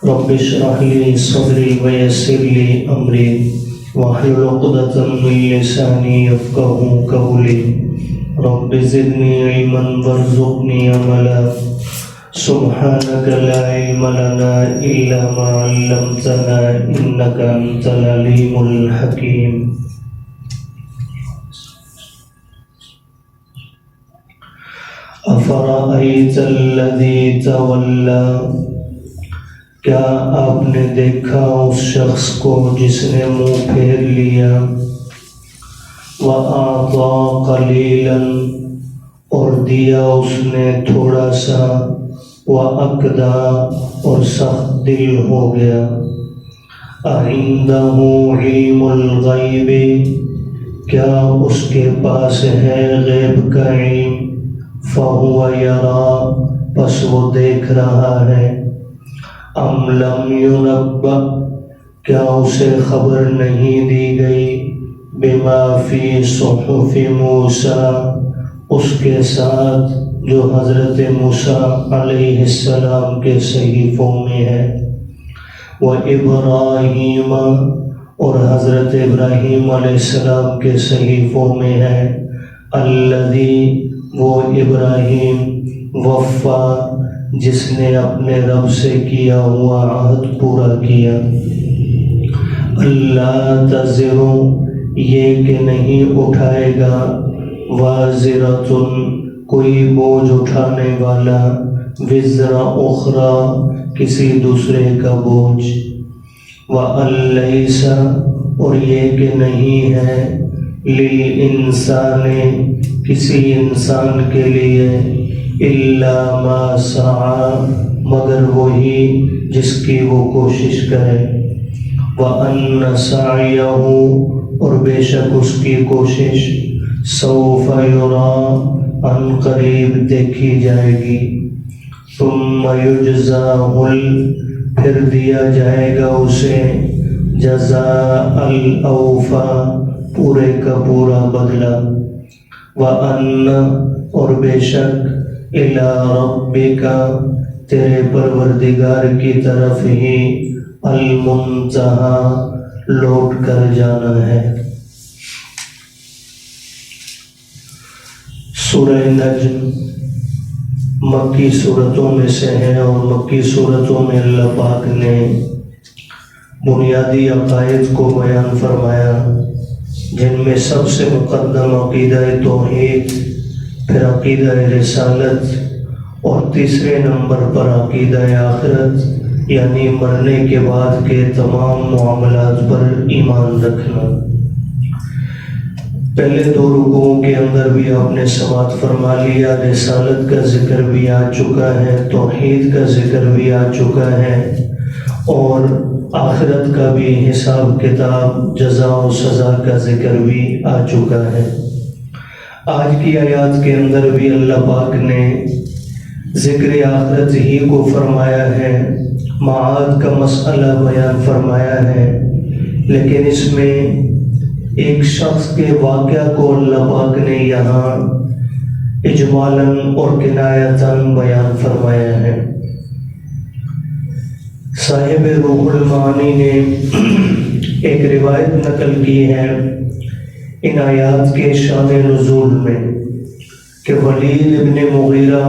رب اشرح لي صدري ويسر لي أمري واحلل عقدة من لساني يفقهوا قولي رب زدني علما وارزقني عملا سبحانك لا علم لنا إلا ما علمتنا إنك أنت العليم الحكيم. افرأیت الذی تولی، کیا آپ نے دیکھا اس شخص کو جس نے منہ پھیر لیا، وَأَعْطَى قَلِيلًا اور دیا اس نے تھوڑا سا، وَأَكْدَى اور سخت دل ہو گیا. أَعِندَهُ عِلْمُ الْغَيْبِ، کیا اس کے پاس ہے غیب کا علم، فَهُوَ يَرَى پس وہ دیکھ رہا ہے. أَمْ لَمْ يُنَبَّأْ کیا اسے خبر نہیں دی گئی، بِمَا فِي صُحُفِ مُوسیٰ اس کے ساتھ جو حضرت موسیٰ علیہ السلام کے صحیفوں میں ہے، وَإِبْرَاهِيمَ اور حضرت ابراہیم علیہ السلام کے صحیفوں میں ہے، الَّذِي وہ ابراہیم، وفا جس نے اپنے رب سے کیا ہوا عہد پورا کیا. اللہ تزر یہ کہ نہیں اٹھائے گا، وازرۃ کوئی بوجھ اٹھانے والا، وزر اخری کسی دوسرے کا بوجھ. وَأَن لَّيْسَ اور یہ کہ نہیں ہے، لِلْإِنسَانِ کسی انسان کے لیے، إِلَّا مَا سَعَى مگر وہی جس کی وہ کوشش کرے. وَأَنَّ سَعْيَهُ اور بے شک اس کی کوشش، سَوْفَ يُرَىٰ ان قریب دیکھی جائے گی. ثُمَّ يُجْزَاهُ پھر دیا جائے گا اسے، جَزَاءَ الْأَوْفَىٰ پورے کا پورا بدلہ. وَأَنَّ اور بے شک إِلَىٰ رَبِّكَ تیرے پروردگار کی طرف ہی، الْمُنْتَہَىٰ لوٹ کر جانا ہے. سورہ نجم مکی صورتوں میں سے ہے، اور مکی صورتوں میں اللہ پاک نے بنیادی عقائد کو بیان فرمایا، جن میں سب سے مقدم عقیدہ توحید، پھر عقیدہ رسالت، اور تیسرے نمبر پر عقیدہ آخرت، یعنی مرنے کے بعد کے تمام معاملات پر ایمان رکھنا. پہلے دو رکوعوں کے اندر بھی آپ نے سماعت فرما لیا، رسالت کا ذکر بھی آ چکا ہے، توحید کا ذکر بھی آ چکا ہے، اور آخرت کا بھی حساب کتاب، جزا و سزا کا ذکر بھی آ چکا ہے. آج کی آیات کے اندر بھی اللہ پاک نے ذکر آخرت ہی کو فرمایا ہے، معاد کا مسئلہ بیان فرمایا ہے، لیکن اس میں ایک شخص کے واقعہ کو اللہ پاک نے یہاں اجمالاً اور کنایتاً بیان فرمایا ہے. صاحب روح المعانی نے ایک روایت نقل کی ہے ان آیات کے شان نزول میں، کہ ولید ابن مغیرہ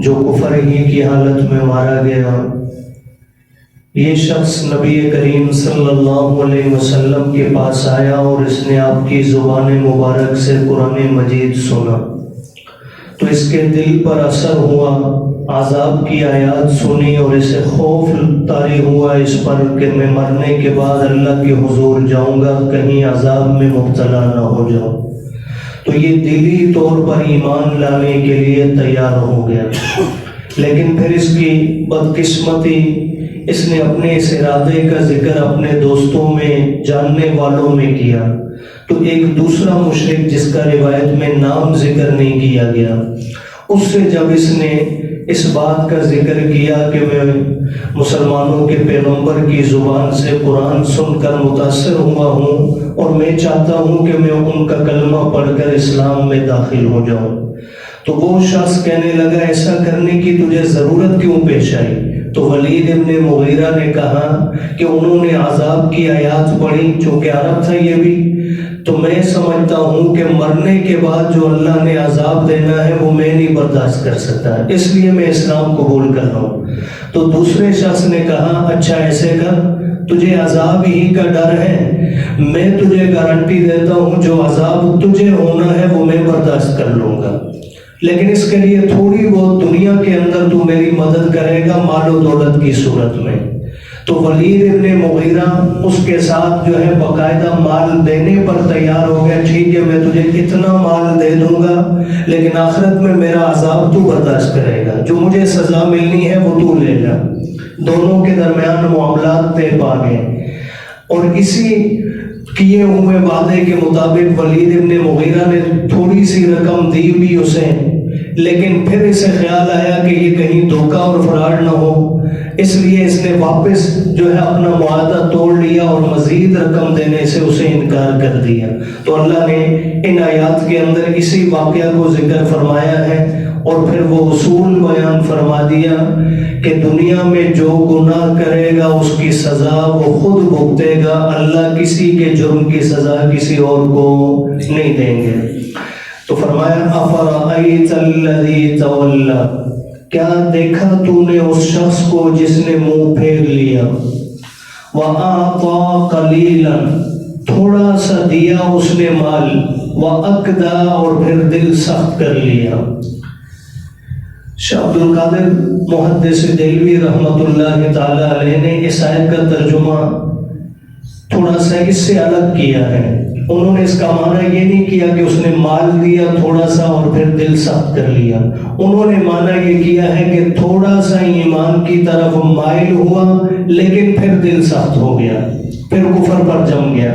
جو کفر ہی کی حالت میں مارا گیا، یہ شخص نبی کریم صلی اللہ علیہ وسلم کے پاس آیا اور اس نے آپ کی زبان مبارک سے قرآن مجید سنا، تو اس کے دل پر اثر ہوا، عذاب کی آیات سنی، اور اسے خوف طاری ہوا اس پر کہ میں مرنے کے بعد اللہ کے حضور جاؤں گا، کہیں عذاب میں مبتلا نہ ہو جاؤں. تو یہ دلی طور پر ایمان لانے کے لیے تیار ہو گیا، لیکن پھر اس کی بدقسمتی، اس نے اپنے اس ارادے کا ذکر اپنے دوستوں میں، جاننے والوں میں کیا. تو ایک دوسرا مشرک جس کا روایت میں نام ذکر نہیں کیا گیا، اس سے جب اس نے اس بات کا ذکر کیا کہ میں مسلمانوں کے پیغمبر کی زبان سے قرآن سن کر متاثر ہوا ہوں، اور میں چاہتا ہوں کہ میں ان کا کلمہ پڑھ کر اسلام میں داخل ہو جاؤں، تو وہ شخص کہنے لگا ایسا کرنے کی تجھے ضرورت کیوں پیش آئی، تو ولید ابن مغیرہ نے کہا کہ انہوں نے عذاب کی آیات پڑھی، چونکہ عرب تھا یہ بھی، تو میں سمجھتا ہوں کہ مرنے کے بعد جو اللہ نے عذاب دینا ہے وہ میں نہیں برداشت کر سکتا، اس لیے میں اسلام قبول کر رہا ہوں۔ تو دوسرے شخص نے کہا اچھا ایسے کر، تجھے عذاب ہی کا ڈر ہے، میں تجھے گارنٹی دیتا ہوں جو عذاب تجھے ہونا ہے وہ میں برداشت کر لوں گا، لیکن اس کے لیے تھوڑی بہت دنیا کے اندر تو میری مدد کرے گا مال و دولت کی صورت میں۔ تو ولید ابن مغیرہ اس کے ساتھ جو ہے باقاعدہ مال دینے پر تیار ہو گیا، ٹھیک ہے میں تجھے اتنا مال دے دوں گا لیکن آخرت میں میرا عذاب تو برداشت کرے گا، جو مجھے سزا ملنی ہے وہ تو لے گا۔ دونوں کے درمیان معاملات طے پا گئے، اور اسی کیے ہوئے وعدے کے مطابق ولید ابن مغیرہ نے تھوڑی سی رقم دی بھی اسے، لیکن پھر اسے خیال آیا کہ یہ کہیں دھوکہ اور فراڈ نہ ہو، اس لیے اس نے واپس جو ہے اپنا معاہدہ توڑ لیا اور مزید رقم دینے سے اسے انکار کر دیا۔ تو اللہ نے ان آیات کے اندر اسی واقعہ کو ذکر فرمایا ہے، اور پھر وہ اصول بیان فرما دیا کہ دنیا میں جو گناہ کرے گا اس کی سزا وہ خود بھگتے گا، اللہ کسی کے جرم کی سزا کسی اور کو نہیں دیں گے۔ تو فرمایا افرأیت الذی تولی، کیا دیکھا تو نے اس شخص کو جس نے منہ پھیر لیا، وَأَعْطَى قَلِيلًا، تھوڑا سا دیا اس نے مال، وَأَكْدَى، اور پھر دل سخت کر لیا۔ شاہ عبد القادر محدث دہلوی رحمۃ اللہ تعالی علیہ نے اس آیت کا ترجمہ تھوڑا سا اس سے الگ کیا ہے۔ انہوں نے اس کا معنی یہ نہیں کیا کہ اس نے مال دیا تھوڑا سا اور پھر دل سخت کر لیا، انہوں نے معنی یہ کیا ہے کہ تھوڑا سا ایمان کی طرف مائل ہوا لیکن پھر دل سخت ہو گیا، پھر کفر پر جم گیا۔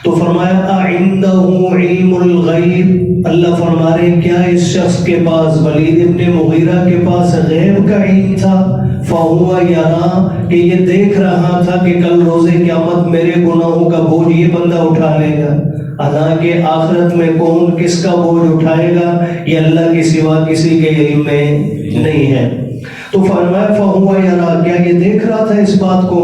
تو فرمایا اَعِندَهُ عِلْمُ الْغَيْبِ، اللہ فرما رہے ہیں کیا اس شخص کے پاس، ولید ابن مغیرہ کے پاس غیب کا علم تھا، فَهُوَ يَرَى، کہ یہ دیکھ رہا تھا کہ کل روز قیامت میرے گناہوں کا بوجھ یہ بندہ اٹھا لے گا، حالانکہ آخرت میں کون کس کا بوجھ اٹھائے گا یہ اللہ کے سوا کسی کے علم میں نہیں ہے۔ تو فرمایا فَهُوَ يَرَى، کیا یہ دیکھ رہا تھا اس بات کو؟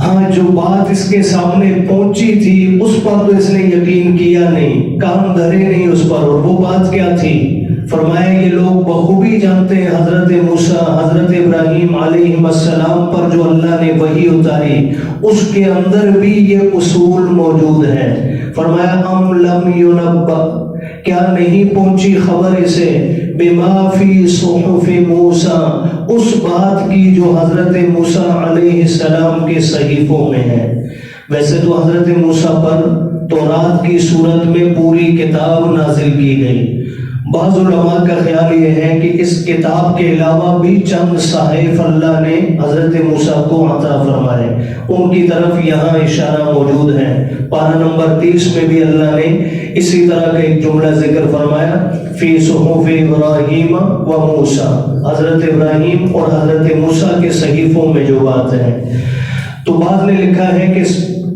ہاں، جو بات اس کے سامنے پہنچی تھی اس پر تو اس نے یقین کیا نہیں، کان دھرے نہیں اس پر، اور وہ بات کیا تھی؟ فرمایا یہ لوگ بخوبی جانتے ہیں حضرت موسیٰ حضرت ابراہیم علیہ السلام پر جو اللہ نے وحی اتاری، اس کے اندر بھی یہ اصول موجود ہے۔ فرمایا ام لم ینبأ، کیا نہیں پہنچی خبر اسے، بما فی صحف موسیٰ، اس بات کی جو حضرت موسیٰ علیہ السلام کے صحیفوں میں ہے۔ ویسے تو حضرت موسیٰ پر تورات کی صورت میں پوری کتاب نازل کی گئی، بعض علماء کا خیال یہ ہے کہ اس کتاب کے علاوہ بھی چند صحائف اللہ نے حضرت موسیٰ کو عطا فرمائے، ان کی طرف یہاں اشارہ موجود ہے۔ پارہ نمبر 30 میں بھی اللہ نے اسی طرح کا ایک جملہ ذکر فرمایا، فی صحف ابراہیم و موسیٰ، حضرت ابراہیم اور حضرت موسیٰ کے صحیفوں میں جو بات ہے۔ تو بعض نے لکھا ہے کہ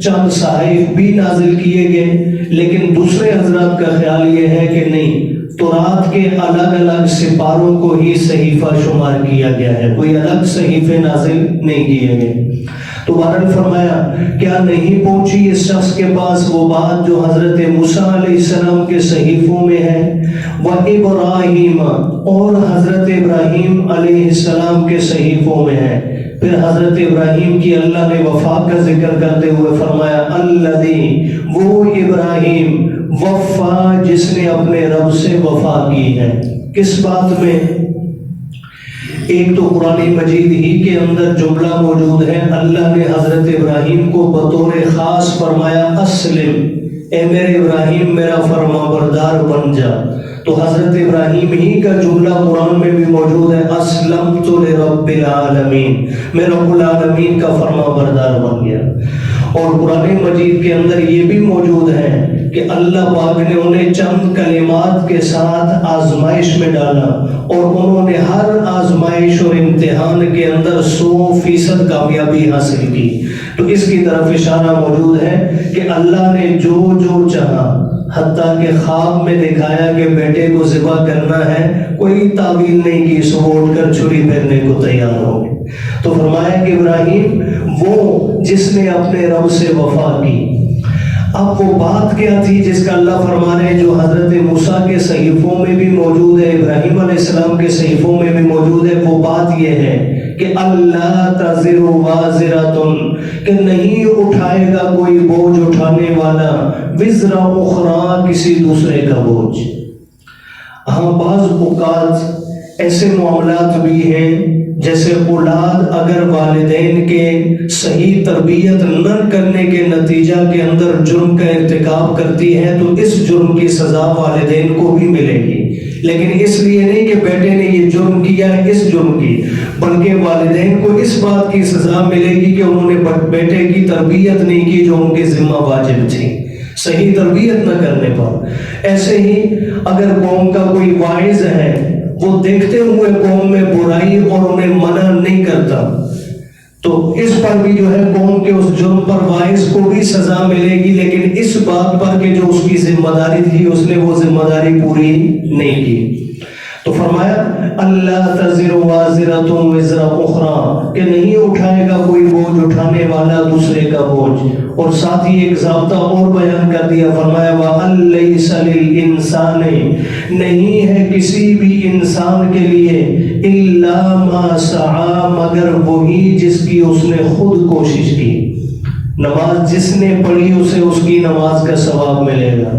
چند صحائف بھی نازل کیے گئے، لیکن دوسرے حضرات کا خیال یہ ہے کہ نہیں، تورات کے الگ الگ سپاروں کو ہی صحیفہ شمار کیا گیا ہے، کوئی الگ صحیفے نازل نہیں کیے گئے۔ تو بہرحال فرمایا کیا نہیں پہنچی اس شخص کے پاس وہ بات جو حضرت موسیٰ علیہ السلام کے صحیفوں میں ہے، وَإِبْرَاهِيمَ، اور حضرت ابراہیم علیہ السلام کے صحیفوں میں ہے۔ پھر حضرت ابراہیم کی اللہ نے وفا کا ذکر کرتے ہوئے فرمایا الذی، وہ ابراہیم، وفا، جس نے اپنے رب سے وفا کی ہے۔ کس بات میں؟ ایک تو قرآن مجید ہی کے اندر جملہ موجود ہے، اللہ نے حضرت ابراہیم کو بطور خاص فرمایا اسلم، اے میرے ابراہیم میرا فرما بردار بن جا۔ تو حضرت ابراہیم ہی کا جملہ قرآن میں بھی موجود ہے، اسلمت لرب العالمین، میں رب العالمین کا فرما بردار بن گیا۔ اور قرآن مجید کے اندر یہ بھی موجود ہے کہ اللہ پاک نے انہیں چند کلمات کے ساتھ آزمائش میں ڈالا، اور انہوں نے ہر آزمائش اور امتحان کے اندر 100% کامیابی حاصل کی۔ تو اس کی طرف اشارہ موجود ہے کہ اللہ نے جو جو چاہا حتیٰ کہ خواب میں دکھایا کہ بیٹے کو ذبح کرنا ہے، کوئی تعویل نہیں کی، صبح اٹھ کر چھری پھیرنے کو تیار ہو گئے۔ تو فرمایا کہ ابراہیم وہ جس نے اپنے رب سے وفا کی۔ اب وہ بات کیا تھی جس کا اللہ فرما رہے ہیں، جو حضرت موسیٰ کے صحیفوں میں بھی موجود ہے، ابراہیم علیہ السلام کے صحیفوں میں بھی موجود ہے۔ وہ بات یہ ہے کہ اللہ تزر وازرۃ، کہ نہیں اٹھائے گا کوئی بوجھ اٹھانے والا، وزر اخری، کسی دوسرے کا بوجھ۔ ہاں بعض اوقات ایسے معاملات بھی ہیں جیسے اولاد اگر والدین کے صحیح تربیت نہ کرنے کے نتیجہ کے اندر جرم کا ارتکاب کرتی ہے تو اس جرم کی سزا والدین کو بھی ملے گی، لیکن اس لیے نہیں کہ بیٹے نے یہ جرم کیا ہے اس جرم کی، بلکہ والدین کو اس بات کی سزا ملے گی کہ انہوں نے بیٹے کی تربیت نہیں کی جو ان کی ذمہ واجب تھی، صحیح تربیت نہ کرنے پر۔ ایسے ہی اگر قوم کا کوئی واعظ ہے، وہ دیکھتے ہوئے قوم میں برائی اور انہیں منع نہیں کرتا، تو اس پر بھی جو ہے قوم کے اس جرم پر واعظ کو بھی سزا ملے گی، لیکن اس بات پر کہ جو اس کی ذمہ داری تھی اس نے وہ ذمہ داری پوری نہیں کی۔ تو فرمایا اللہ تزر وازرۃ وزر اخری، کہ نہیں اٹھائے گا کوئی بوجھ اٹھانے والا دوسرے کا بوجھ۔ اور ساتھ ہی ایک ضابطہ اور بیان کر دیا، فرمایا وَأَن لَيْسَ لِلْإِنسَانِ، نہیں ہے کسی بھی انسان کے لیے إِلَّا مَا سَعَى، مگر وہی جس کی اس نے خود کوشش کی۔ نماز جس نے پڑھی اسے اس کی نماز کا ثواب ملے گا۔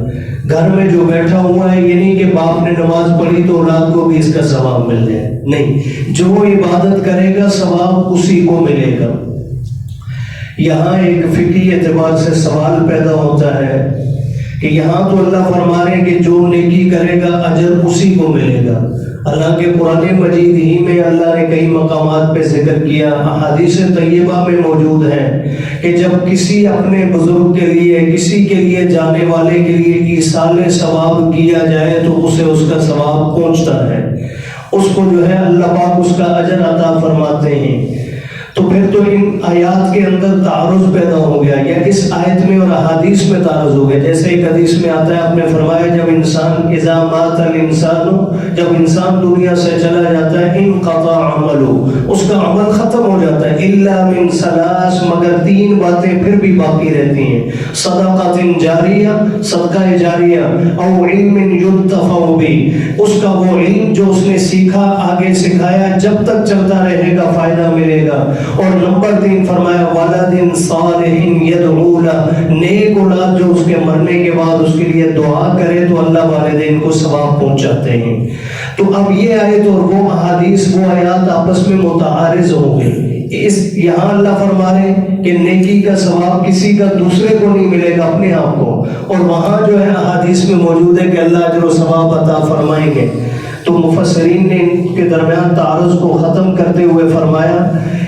گھر میں جو بیٹھا ہوا ہے یہ نہیں کہ باپ نے نماز پڑھی تو اولاد کو بھی اس کا ثواب مل جائے، نہیں، جو عبادت کرے گا ثواب اسی کو ملے گا۔ یہاں ایک فقہی اعتبار سے سوال پیدا ہوتا ہے کہ یہاں تو اللہ فرما رہے ہیں کہ جو نیکی کرے گا اجر اسی کو ملے گا۔ اللہ کے قرآن مجید ہی میں اللہ نے کئی مقامات پہ ذکر کیا، احادیث طیبہ میں موجود ہے کہ جب کسی اپنے بزرگ کے لیے، کسی کے لیے جانے والے کے لیے ایصال ثواب کیا جائے تو اسے اس کا ثواب پہنچتا ہے، اس کو جو ہے اللہ پاک اس کا اجر عطا فرماتے ہیں۔ تو پھر تو ان آیات کے اندر تعارض پیدا ہو گیا، یا اس آیت میں اور احادیث میں تعارض ہو گیا۔ جیسے ایک حدیث میں آتا ہے، آپ نے فرمایا جب انسان اذا مات الانسان، جب انسان دنیا سے چلا جاتا ہے، انقطع عملہ، اس کا عمل ختم ہو جاتا ہے، الا من ثلاث، مگر تین باتیں پھر بھی باقی رہتی ہیں، صدقۃ جاریہ، صدقہ جاریہ، او علم ينتفع به، اس کا وہ علم جو اس نے سیکھا آگے سکھایا جب تک چلتا رہے گا فائدہ ملے گا۔ اور نمبر 3 فرمایا ولد صالح یدعو لہ، نیک اولاد جو اس کے مرنے کے بعد اس کے لیے دعا کرے تو اللہ والدین کو ثواب پہنچاتے ہیں۔ تو اب یہ آیت اور وہ احادیث، وہ آیات آپس میں متعارض ہو گئی۔ یہاں اللہ فرما رہے کہ نیکی کا ثواب کسی کا دوسرے کو نہیں ملے گا، اپنے آپ کو، اور وہاں جو ہے احادیث میں موجود ہے کہ اللہ اجر و ثواب عطا فرمائیں گے۔ تو مفسرین نے ان کے درمیان تعارض کو ختم کرتے ہوئے فرمایا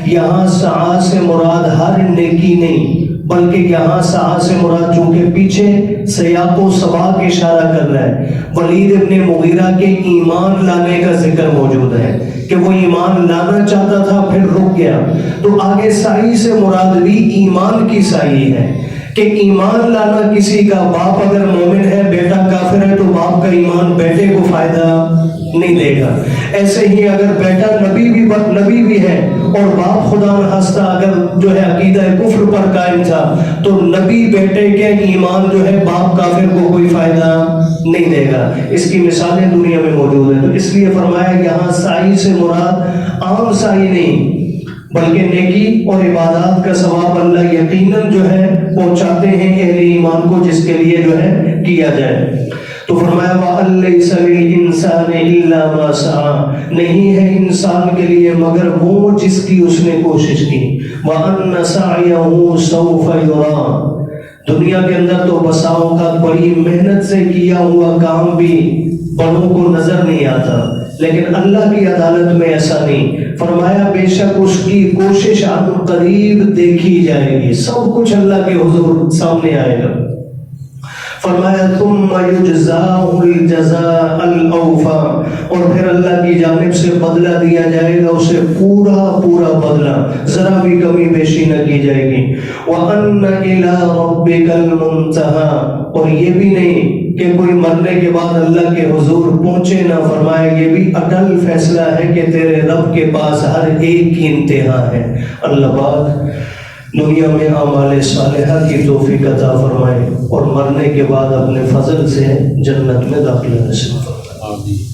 یہاں سعی سے مراد ہر نیکی نہیں، بلکہ یہاں سعی سے مراد چونکہ پیچھے سیاق و سباق اشارہ کر رہا ہے، ولید ابن مغیرہ کے ایمان لانے کا ذکر موجود ہے کہ وہ ایمان لانا چاہتا تھا پھر رک گیا، تو آگے سعی سے مراد بھی ایمان کی سعی ہے کہ ایمان لانا کسی کا، باپ اگر مومن ہے بیٹا کافر ہے تو باپ کا ایمان بیٹے کو فائدہ نہیں دے گا۔ ایسے ہی اگر بیٹا نبی بھی ہے اور باپ خدا نخواستہ اگر جو ہے عقیدہ کفر پر قائم تھا تو نبی بیٹے کے ایمان جو ہے باپ کافر کو کوئی فائدہ نہیں دے گا۔ اس کی مثالیں دنیا میں موجود ہیں۔ تو اس لیے فرمایا یہاں سعی سے مراد عام سعی نہیں بلکہ نیکی اور عبادات کا ثواب اللہ یقیناً جو ہے پہنچاتے ہیں اہل ایمان کو، جس کے لیے جو ہے کیا جائے۔ تو فرمایا وَأَن لَيْسَ لِلْإِنسَانِ إِلَّا مَا سَعَى، نہیں ہے انسان کے لیے مگر وہ جس کی اس نے کوشش کی۔ وَأَنَّ سَعْيَهُ سَوْفَ يُرَى، دنیا کے اندر تو بسا اوقات بڑی محنت سے کیا ہوا کام بھی بڑوں کو نظر نہیں آتا، لیکن اللہ کی عدالت میں ایسا نہیں۔ فرمایا بے شک اس کی کوشش عن قریب دیکھی جائے گی، سب کچھ اللہ کے حضور سامنے آئے گا۔ فرمایا ثم یجزاہ الجزاء الاوفا، اور پھر اللہ کی جانب سے بدلہ دیا جائے گا اسے پورا پورا بدلہ، ذرا بھی کمی بیشی نہ کی جائے گی۔ وَأَنَّ إِلَىٰ رَبِّكَ الْمُنْتَهَىٰ، اور یہ بھی نہیں کہ کوئی مرنے کے بعد اللہ کے حضور پہنچے نہ، فرمایا یہ بھی اٹل فیصلہ ہے کہ تیرے رب کے پاس ہر ایک کی انتہا ہے۔ اللہ پاک دنیا میں اعمال صالحہ کی توفیق عطا فرمائے اور مرنے کے بعد اپنے فضل سے جنت میں داخلہ نصیب فرمائے۔ آمین۔